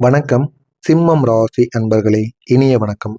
வணக்கம். சிம்மம் ராசி அன்பர்களே, இனிய வணக்கம்.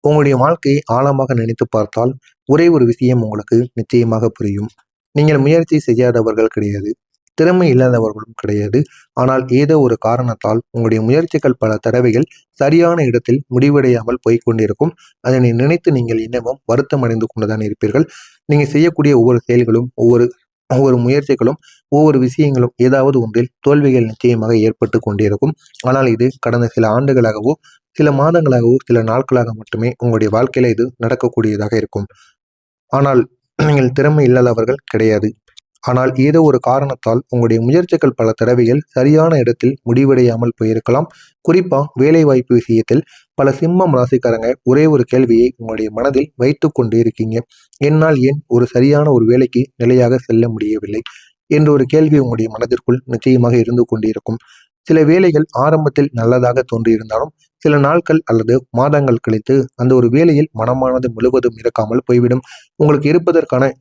உங்களுடைய வாழ்க்கையை ஆழமாக நினைத்து பார்த்தால் ஒரே ஒரு விஷயம் உங்களுக்கு நிச்சயமாக புரியும். நீங்கள் முயற்சி செய்யாதவர்கள் கிடையாது, திறமை இல்லாதவர்களும் கிடையாது. ஆனால் ஏதோ ஒரு காரணத்தால் உங்களுடைய முயற்சிகள் பல தடவைகள் சரியான இடத்தில் முடிவடையாமல் போய்க்கொண்டிருக்கும். அதனை நினைத்து நீங்கள் இன்னமும் வருத்தம் அடைந்து கொண்டுதான் இருப்பீர்கள். நீங்கள் செய்யக்கூடிய ஒவ்வொரு செயல்களும், ஒவ்வொரு ஒவ்வொரு முயற்சிகளும், ஒவ்வொரு விஷயங்களும் ஏதாவது ஒன்றில் தோல்விகள் நிச்சயமாக ஏற்பட்டு கொண்டிருக்கும். ஆனால் இது கடந்த சில ஆண்டுகளாகவோ, சில மாதங்களாகவோ, சில நாட்களாக மட்டுமே உங்களுடைய வாழ்க்கையில இது நடக்கக்கூடியதாக இருக்கும். ஆனால் நீங்கள் திறமை இல்லாதவர்கள் கிடையாது. ஆனால் ஏதோ ஒரு காரணத்தால் உங்களுடைய முயற்சிகள் பல தடவைகள் சரியான இடத்தில் முடிவடையாமல் போயிருக்கலாம். குறிப்பா வேலைவாய்ப்பு விஷயத்தில் பல சிம்மம் ராசிக்காரங்க ஒரே ஒரு கேள்வியை உங்களுடைய மனதில் வைத்து கொண்டு இருக்கீங்க. என்னால் ஏன் ஒரு சரியான ஒரு வேலைக்கு நிலையாக செல்ல முடியவில்லை என்ற ஒரு கேள்வி உங்களுடைய மனதிற்குள் நிச்சயமாக இருந்து கொண்டிருக்கும். சில வேலைகள் ஆரம்பத்தில் நல்லதாக தோன்றியிருந்தாலும் சில நாட்கள் அல்லது மாதங்கள் கழித்து அந்த ஒரு வேலையில் மனமானது முழுவதும் இருக்காமல் போய்விடும். உங்களுக்கு இருப்பதற்கான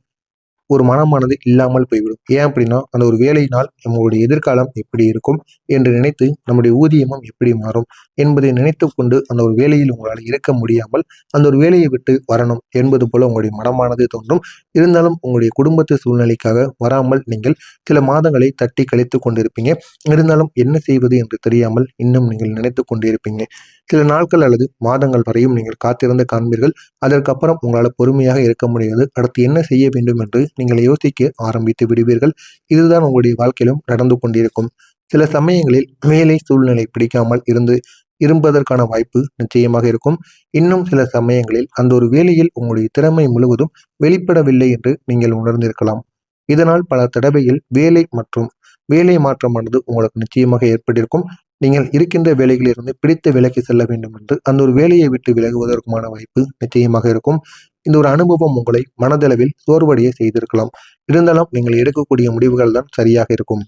ஒரு மனமானது இல்லாமல் போய்விடும். ஏன் அப்படின்னா, அந்த ஒரு வேலையினால் நம்மளுடைய எதிர்காலம் எப்படி இருக்கும் என்று நினைத்து, நம்முடைய ஊதியமும் எப்படி மாறும் என்பதை நினைத்துக் கொண்டு அந்த ஒரு வேலையில் உங்களால் இருக்க முடியாமல், அந்த ஒரு வேலையை விட்டு வரணும் என்பது போல உங்களுடைய மனமானது தோன்றும். இருந்தாலும் உங்களுடைய குடும்பத்து சூழ்நிலைக்காக வராமல் நீங்கள் சில மாதங்களை தட்டி கழித்துக் கொண்டிருப்பீங்க. இருந்தாலும் என்ன செய்வது என்று தெரியாமல் இன்னும் நீங்கள் நினைத்துக் கொண்டிருப்பீங்க. சில நாட்கள் அல்லது மாதங்கள் வரையும் நீங்கள் காத்திருந்து காண்பீர்கள். அதற்கப்புறம் உங்களால் பொறுமையாக இருக்க முடியாது. அடுத்து என்ன செய்ய வேண்டும் என்று நீங்கள் யோசிக்க ஆரம்பித்து விடுவீர்கள். இதுதான் உங்களுடைய வாழ்க்கையிலும் நடந்து கொண்டிருக்கும். சில சமயங்களில் வேலை சூழ்நிலை பிடிக்காமல் இருப்பதற்கான வாய்ப்பு நிச்சயமாக இருக்கும். இன்னும் சில சமயங்களில் அந்த ஒரு வேலையில் உங்களுடைய திறமை முழுவதும் வெளிப்படவில்லை என்று நீங்கள் உணர்ந்திருக்கலாம். இதனால் பல தடவைகள் வேலை மாற்றமானது உங்களுக்கு நிச்சயமாக ஏற்பட்டிருக்கும். நீங்கள் இருக்கின்ற வேலைகளிலிருந்து பிடித்த வேலைக்கு செல்ல வேண்டும் என்று அந்த ஒரு வேலையை விட்டு விலகுவதற்குமான வாய்ப்பு நிச்சயமாக இருக்கும். இந்த ஒரு அனுபவம் உங்களை மனதளவில் சோர்வடைய செய்திருக்கலாம். இருந்தாலும் நீங்கள் எடுக்கக்கூடிய முடிவுகள் தான் சரியாக இருக்கும்.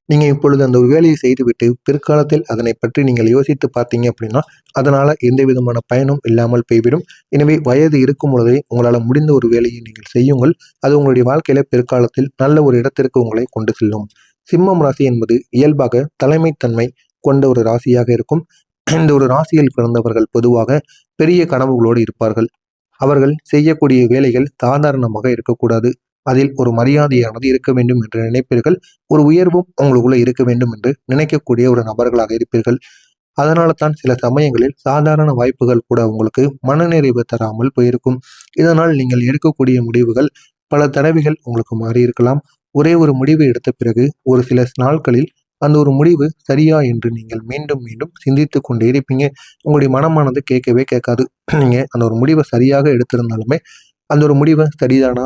நீங்க இப்பொழுது அந்த ஒரு வேலையை செய்துவிட்டு பிற்காலத்தில் அதனை பற்றி நீங்கள் யோசித்து பார்த்தீங்க அப்படின்னா, அதனால எந்த விதமான பயனும் இல்லாமல் போய்விடும். எனவே வயது இருக்கும் பொழுதே உங்களால் முடிந்த ஒரு வேலையை நீங்கள் செய்யுங்கள். அது உங்களுடைய வாழ்க்கையில பிற்காலத்தில் நல்ல ஒரு இடத்திற்கு உங்களை கொண்டு செல்லும். சிம்மம் ராசி என்பது இயல்பாக தலைமைத்தன்மை கொண்ட ஒரு ராசியாக இருக்கும். இந்த ஒரு ராசியில் பிறந்தவர்கள் பொதுவாக பெரிய கனவுகளோடு இருப்பார்கள். அவர்கள் செய்யக்கூடிய வேலைகள் சாதாரணமாக இருக்கக்கூடாது. அதில் ஒரு மரியாதையானது இருக்க வேண்டும் என்று நினைப்பீர்கள். ஒரு உயர்வும் உங்களுக்குள்ள இருக்க வேண்டும் என்று நினைக்கக்கூடிய ஒரு நபர்களாக இருப்பீர்கள். அதனால தான் சில சமயங்களில் சாதாரண வாய்ப்புகள் கூட உங்களுக்கு மனநிறைவு தராமல் போயிருக்கும். இதனால் நீங்கள் எடுக்கக்கூடிய முடிவுகள் பல தடவைகள் உங்களுக்கு மாறியிருக்கலாம். ஒரே ஒரு முடிவு எடுத்த பிறகு ஒரு சில நாட்களில் அந்த ஒரு முடிவு சரியா என்று நீங்கள் மீண்டும் மீண்டும் சிந்தித்து கொண்டே இருப்பீங்க. உங்களுடைய மனமானது கேட்கவே கேட்காது. நீங்க அந்த ஒரு முடிவை சரியாக எடுத்திருந்தாலுமே அந்த ஒரு முடிவை சரிதானா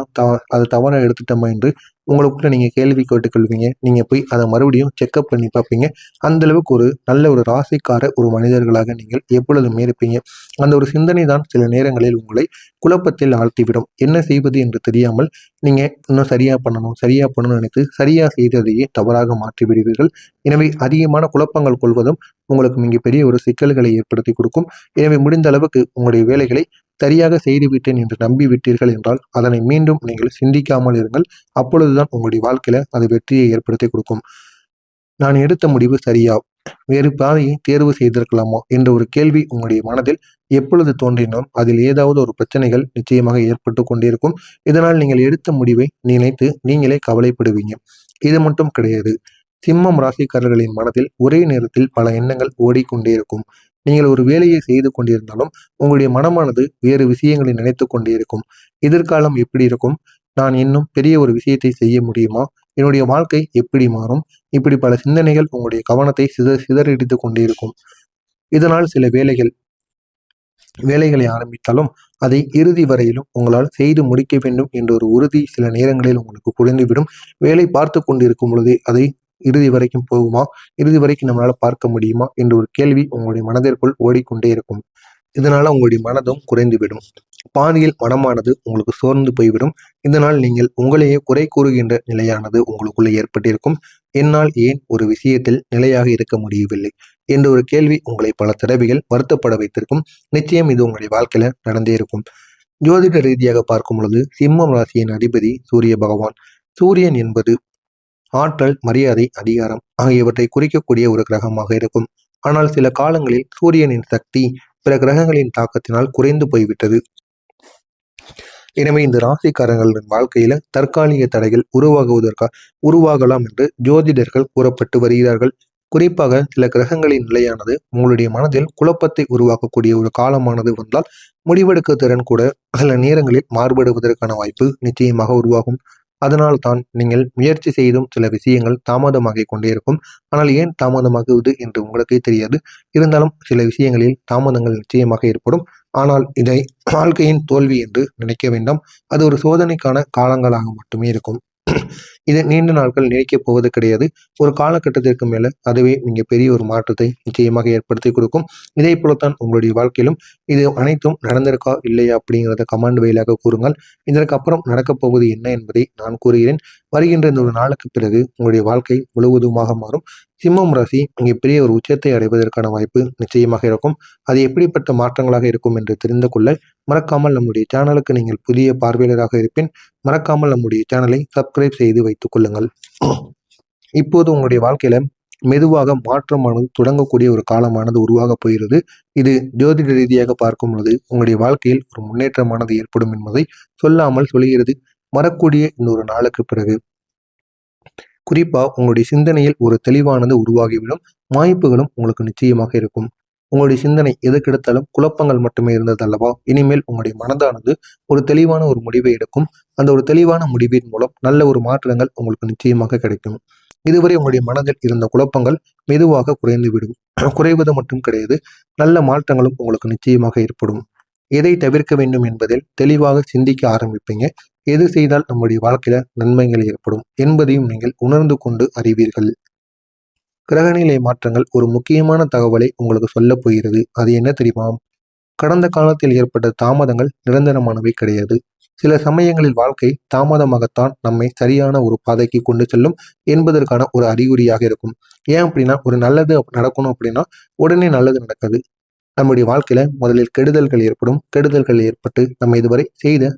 அது தவறா எடுத்துட்டோமா என்று உங்களுக்குள்ள நீங்க கேள்வி கேட்டுக்கொள்வீங்க. நீங்க போய் அதை மறுபடியும் செக்அப் பண்ணி பார்ப்பீங்க. அந்த அளவுக்கு ஒரு நல்ல ஒரு ராசிக்கார ஒரு மனிதர்களாக நீங்கள் எப்பொழுதுமே இருப்பீங்க. அந்த ஒரு சிந்தனை தான் சில நேரங்களில் உங்களை குழப்பத்தில் ஆழ்த்திவிடும். என்ன செய்வது என்று தெரியாமல் நீங்க இன்னும் சரியா பண்ணணும்னு நினைத்து சரியா செய்ததையே தவறாக மாற்றி விடுவீர்கள். எனவே அதிகமான குழப்பங்கள் கொள்வதும் உங்களுக்கு மிகப்பெரிய ஒரு சிக்கல்களை ஏற்படுத்தி கொடுக்கும். எனவே முடிந்த அளவுக்கு உங்களுடைய வேலைகளை சரியாக செய்துவிட்டேன் என்று நம்பி விட்டீர்கள் என்றால் அதனை மீண்டும் நீங்கள் சிந்திக்காமல் இருங்கள். அப்பொழுதுதான் உங்களுடைய வாழ்க்கையில அது வெற்றியை ஏற்படுத்தி கொடுக்கும். நான் எடுத்த முடிவு சரியா, வேறு பாதையை தேர்வு செய்திருக்கலாமா என்ற ஒரு கேள்வி உங்களுடைய மனதில் எப்பொழுது தோன்றினோம் அதில் ஏதாவது ஒரு பிரச்சனைகள் நிச்சயமாக ஏற்பட்டு கொண்டிருக்கும். இதனால் நீங்கள் எடுத்த முடிவை நினைத்து நீங்களே கவலைப்படுவீங்க. இது மட்டும் கிடையாது. சிம்மம் ராசிக்காரர்களின் மனதில் ஒரே நேரத்தில் பல எண்ணங்கள் ஓடிக்கொண்டே இருக்கும். நீங்கள் ஒரு வேலையை செய்து கொண்டிருந்தாலும் உங்களுடைய மனமானது வேறு விஷயங்களை நினைத்து கொண்டே இருக்கும். எதிர்காலம் எப்படி இருக்கும், நான் இன்னும் பெரிய ஒரு விஷயத்தை செய்ய முடியுமா, என்னுடைய வாழ்க்கை எப்படி மாறும், இப்படி பல சிந்தனைகள் உங்களுடைய கவனத்தை சிதறடித்து கொண்டே இருக்கும். இதனால் சில வேலைகளை ஆரம்பித்தாலும் அதை இறுதி வரையிலும் உங்களால் செய்து முடிக்க வேண்டும் என்ற ஒரு உறுதி சில நேரங்களில் உங்களுக்கு புரிந்துவிடும். வேலை பார்த்து கொண்டிருக்கும் பொழுதே அதை இறுதி வரைக்கும் போகுமா, இறுதி வரைக்கும் நம்மளால பார்க்க முடியுமா என்ற ஒரு கேள்வி உங்களுடைய மனதிற்குள் ஓடிக்கொண்டே இருக்கும். இதனால உங்களுடைய மனதும் குறைந்துவிடும். பாதியில் மனமானது உங்களுக்கு சோர்ந்து போய்விடும். இதனால் நீங்கள் உங்களையே குறை கூறுகின்ற நிலையானது உங்களுக்குள்ள ஏற்பட்டிருக்கும். என்னால் ஏன் ஒரு விஷயத்தில் நிலையாக இருக்க முடியவில்லை என்ற ஒரு கேள்வி உங்களை பல தடவைகள் வருத்தப்பட வைத்திருக்கும். நிச்சயம் இது உங்களுடைய வாழ்க்கையில நடந்தே இருக்கும். ஜோதிட ரீதியாக பார்க்கும் பொழுது சிம்மம் ராசியின் அதிபதி சூரிய பகவான். சூரியன் என்பது ஆற்றல், மரியாதை, அதிகாரம் ஆகியவற்றை குறிக்கக்கூடிய ஒரு கிரகமாக இருக்கும். ஆனால் சில காலங்களில் சூரியனின் சக்தி பிற கிரகங்களின் தாக்கத்தினால் குறைந்து போய்விட்டது. எனவே இந்த ராசிக்காரர்களின் வாழ்க்கையில தற்காலிக தடைகள் உருவாகலாம் என்று ஜோதிடர்கள் கூறப்பட்டு வருகிறார்கள். குறிப்பாக சில கிரகங்களின் நிலையானது உங்களுடைய மனதில் குழப்பத்தை உருவாக்கக்கூடிய ஒரு காலமானது வந்தால் முடிவெடுக்க திறன் கூட சில நேரங்களில் மாறுபடுவதற்கான வாய்ப்பு நிச்சயமாக உருவாகும். அதனால் தான் நீங்கள் முயற்சி செய்தும் சில விஷயங்கள் தாமதமாகிக் கொண்டே இருக்கும். ஆனால் ஏன் தாமதமாகுவது என்று உங்களுக்கே தெரியாது. இருந்தாலும் சில விஷயங்களில் தாமதங்கள் நிச்சயமாக ஏற்படும். ஆனால் இதை வாழ்க்கையின் தோல்வி என்று நினைக்க வேண்டாம். அது ஒரு சோதனைக்கான காலங்களாக மட்டுமே இருக்கும். இது நீண்ட நாட்கள் நீடிக்கப் போவது கிடையாது. ஒரு காலகட்டத்திற்கு மேல அதுவே மிகப்பெரிய ஒரு மாற்றத்தை நிச்சயமாக ஏற்படுத்தி கொடுக்கும். இதே போலத்தான் உங்களுடைய வாழ்க்கையிலும் இது அனைத்தும் நடந்திருக்கா இல்லையா அப்படிங்கிறத கமெண்ட் வாயிலாக கூறுங்கள். இதற்கு அப்புறம் நடக்கப் போவது என்ன என்பதை நான் கூறுகிறேன். வருகின்ற இந்த ஒரு நாளுக்கு பிறகு உங்களுடைய வாழ்க்கை முழுவதுமாக மாறும். சிம்மம் ராசி மிகப்பெரிய ஒரு உச்சத்தை அடைவதற்கான வாய்ப்பு நிச்சயமாக இருக்கும். அது எப்படிப்பட்ட மாற்றங்களாக இருக்கும் என்று தெரிந்து கொள்ள மறக்காமல் நம்முடைய சேனலுக்கு நீங்கள் புதிய பார்வையாளராக இருப்பின் மறக்காமல் நம்முடைய சேனலை சப்ஸ்கிரைப் செய்து வைத்துக் கொள்ளுங்கள். இப்போது உங்களுடைய வாழ்க்கையில மெதுவாக மாற்றமானது தொடங்கக்கூடிய ஒரு காலமானது உருவாக போகிறது. இது ஜோதிட ரீதியாக பார்க்கும் பொழுது உங்களுடைய வாழ்க்கையில் ஒரு முன்னேற்றமானது ஏற்படும் என்பதை சொல்லாமல் சொல்கிறது. வரக்கூடிய இன்னொரு நாளுக்கு பிறகு குறிப்பா உங்களுடைய சிந்தனையில் ஒரு தெளிவானது உருவாகிவிடும். வாய்ப்புகளும் உங்களுக்கு நிச்சயமாக இருக்கும். உங்களுடைய சிந்தனை எதுக்கெடுத்தாலும் குழப்பங்கள் மட்டுமே இருந்தது அல்லவா? இனிமேல் உங்களுடைய மனதானது ஒரு தெளிவான ஒரு முடிவை எடுக்கும். அந்த ஒரு தெளிவான முடிவின் மூலம் நல்ல ஒரு மாற்றங்கள் உங்களுக்கு நிச்சயமாக கிடைக்கும். இதுவரை உங்களுடைய மனதில் இருந்த குழப்பங்கள் மெதுவாக குறைந்துவிடும். குறைவது மட்டும் கிடையாது, நல்ல மாற்றங்களும் உங்களுக்கு நிச்சயமாக ஏற்படும். எதை தவிர்க்க வேண்டும் என்பதில் தெளிவாக சிந்திக்க ஆரம்பிப்பீங்க. எது செய்தால் நம்முடைய வாழ்க்கையில நன்மைகள் ஏற்படும் என்பதையும் நீங்கள் உணர்ந்து கொண்டு அறிவீர்கள். கிரகநிலை மாற்றங்கள் ஒரு முக்கியமான தகவலை உங்களுக்கு சொல்ல போகிறது. அது என்ன தெரியுமா? கடந்த காலத்தில் ஏற்பட்ட தாமதங்கள் நிரந்தரமானவை கிடையாது. சில சமயங்களில் வாழ்க்கை தாமதமாகத்தான் நம்மை சரியான ஒரு பாதைக்கு கொண்டு செல்லும் என்பதற்கான ஒரு அறிகுறியாக இருக்கும். ஏன் அப்படின்னா, ஒரு நல்லது நடக்கணும் அப்படின்னா உடனே நல்லது நடக்காது. நம்முடைய வாழ்க்கையில முதலில் கெடுதல்கள் ஏற்படும். கெடுதல்கள் ஏற்பட்டு நம்ம இதுவரை செய்த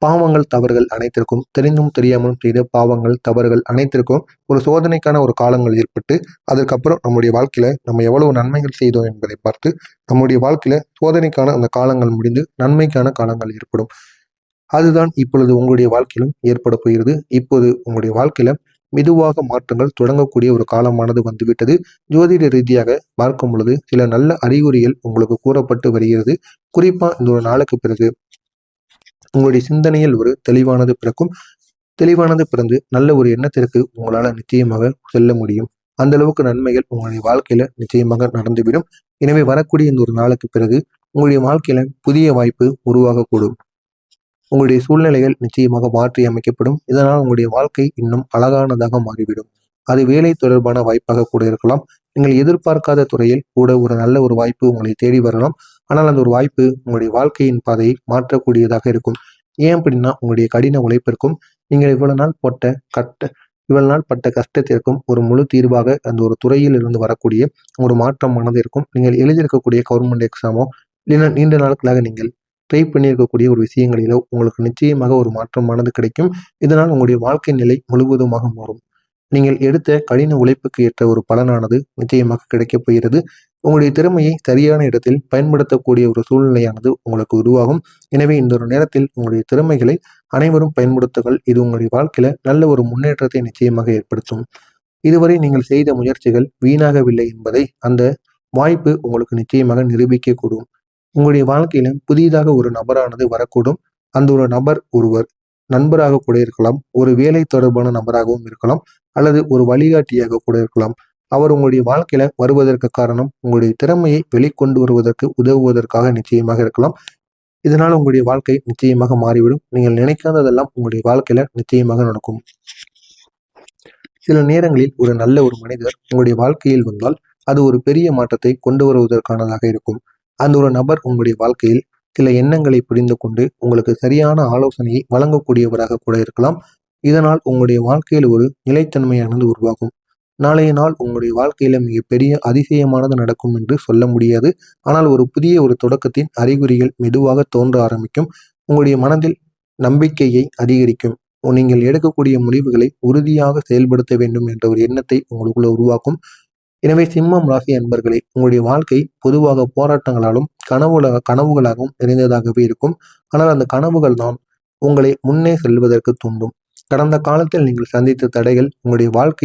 பாவங்கள், தவறுகள் அனைத்திற்கும் தெரிந்தும் தெரியாமலும் செய்த பாவங்கள், தவறுகள் அனைத்திற்கும் ஒரு சோதனைக்கான ஒரு காலங்கள் ஏற்பட்டு, அதற்கப்புறம் நம்முடைய வாழ்க்கையில நம்ம எவ்வளவு நன்மைகள் செய்தோம் என்பதை பார்த்து, நம்முடைய வாழ்க்கையில சோதனைக்கான அந்த காலங்கள் முடிந்து நன்மைக்கான காலங்கள் ஏற்படும். அதுதான் இப்பொழுது உங்களுடைய வாழ்க்கையிலும் ஏற்பட போகிறது. இப்போது உங்களுடைய வாழ்க்கையில மெதுவாக மாற்றங்கள் தொடங்கக்கூடிய ஒரு காலமானது வந்துவிட்டது. ஜோதிட ரீதியாக பார்க்கும் பொழுது சில நல்ல அறிகுறிகள் உங்களுக்கு கூறப்பட்டு வருகிறது. குறிப்பா இந்த ஒரு நாளுக்கு பிறகு உங்களுடைய சிந்தனையில் ஒரு தெளிவானது பிறக்கும். தெளிவானது பிறந்து நல்ல ஒரு எண்ணத்திற்கு உங்களால நிச்சயமாக செல்ல முடியும். அந்த அளவுக்கு நன்மைகள் உங்களுடைய வாழ்க்கையில நிச்சயமாக நடந்துவிடும். எனவே வரக்கூடிய இந்த ஒரு நாளுக்கு பிறகு உங்களுடைய வாழ்க்கையில புதிய வாய்ப்பு உருவாகக்கூடும். உங்களுடைய சூழ்நிலைகள் நிச்சயமாக மாற்றி அமைக்கப்படும். இதனால் உங்களுடைய வாழ்க்கை இன்னும் அழகானதாக மாறிவிடும். அது வேலை தொடர்பான வாய்ப்பாக கூட இருக்கலாம். நீங்கள் எதிர்பார்க்காத துறையில் கூட ஒரு நல்ல ஒரு வாய்ப்பு உங்களை தேடி வரலாம். ஆனால் அந்த ஒரு வாய்ப்பு உங்களுடைய வாழ்க்கையின் பாதையை மாற்றக்கூடியதாக இருக்கும். ஏன் அப்படின்னா, உங்களுடைய கடின உழைப்பிற்கும் நீங்கள் இவ்வளவு நாள் பட்ட கஷ்டத்திற்கும் ஒரு முழு தீர்வாக அந்த ஒரு துறையில் இருந்து வரக்கூடிய ஒரு மாற்றமானது இருக்கும். நீங்கள் எழுதியிருக்கக்கூடிய கவர்மெண்ட் எக்ஸாமோ இல்லைன்னா நீண்ட நாட்களாக நீங்கள் ட்ரை பண்ணியிருக்கக்கூடிய ஒரு விஷயங்களிலோ உங்களுக்கு நிச்சயமாக ஒரு மாற்றமானது கிடைக்கும். இதனால் உங்களுடைய வாழ்க்கை நிலை முழுவதுமாக மாறும். நீங்கள் எடுத்த கடின உழைப்புக்கு ஏற்ற ஒரு பலனானது நிச்சயமாக கிடைக்கப் போகிறது. உங்களுடைய திறமையை சரியான இடத்தில் பயன்படுத்தக்கூடிய ஒரு சூழ்நிலையானது உங்களுக்கு உருவாகும். எனவே இந்த ஒரு நேரத்தில் உங்களுடைய திறமைகளை அனைவரும் பயன்படுத்துங்கள். இது உங்களுடைய வாழ்க்கையில நல்ல ஒரு முன்னேற்றத்தை நிச்சயமாக ஏற்படுத்தும். இதுவரை நீங்கள் செய்த முயற்சிகள் வீணாகவில்லை என்பதை அந்த வாய்ப்பு உங்களுக்கு நிச்சயமாக நிரூபிக்கக்கூடும். உங்களுடைய வாழ்க்கையில புதிதாக ஒரு நபரானது வரக்கூடும். அந்த ஒரு நபர் ஒருவர் நண்பராக கூட இருக்கலாம், ஒரு வேலை தொடர்பான நபராகவும் இருக்கலாம், அல்லது ஒரு வழிகாட்டியாக கூட இருக்கலாம். அவர் உங்களுடைய வாழ்க்கையில வருவதற்கு காரணம் உங்களுடைய திறமையை வெளிக்கொண்டு வருவதற்கு உதவுவதற்காக நிச்சயமாக இருக்கலாம். இதனால் உங்களுடைய வாழ்க்கை நிச்சயமாக மாறிவிடும். நீங்கள் நினைக்காததெல்லாம் உங்களுடைய வாழ்க்கையில நிச்சயமாக நடக்கும். சில நேரங்களில் ஒரு நல்ல ஒரு மனிதர் உங்களுடைய வாழ்க்கையில் வந்தால் அது ஒரு பெரிய மாற்றத்தை கொண்டு வருவதற்கானதாக இருக்கும். அந்த ஒரு நபர் உங்களுடைய வாழ்க்கையில் சில எண்ணங்களை புரிந்து கொண்டு உங்களுக்கு சரியான ஆலோசனையை வழங்கக்கூடியவராக கூட இருக்கலாம். இதனால் உங்களுடைய வாழ்க்கையில் ஒரு நிலைத்தன்மையானது உருவாகும். நாளைய நாள் உங்களுடைய வாழ்க்கையில மிகப்பெரிய அதிசயமானது நடக்கும் என்று சொல்ல முடியாது. ஆனால் ஒரு புதிய ஒரு தொடக்கத்தின் அறிகுறிகள் மெதுவாக தோன்ற ஆரம்பிக்கும். உங்களுடைய மனதில் நம்பிக்கையை அதிகரிக்கும். நீங்கள் எடுக்கக்கூடிய முடிவுகளை உறுதியாக செயல்படுத்த வேண்டும் என்ற ஒரு எண்ணத்தை உங்களுக்குள்ள உருவாக்கும். எனவே சிம்மம் ராசி அன்பர்களே, உங்களுடைய வாழ்க்கை பொதுவாக போராட்டங்களாலும் கனவுகளாகவும் நிறைந்ததாகவே இருக்கும். ஆனால் அந்த கனவுகள் தான் உங்களை முன்னே செல்வதற்கு தூண்டும். கடந்த காலத்தில் நீங்கள் சந்தித்த தடைகள் உங்களுடைய வாழ்க்கை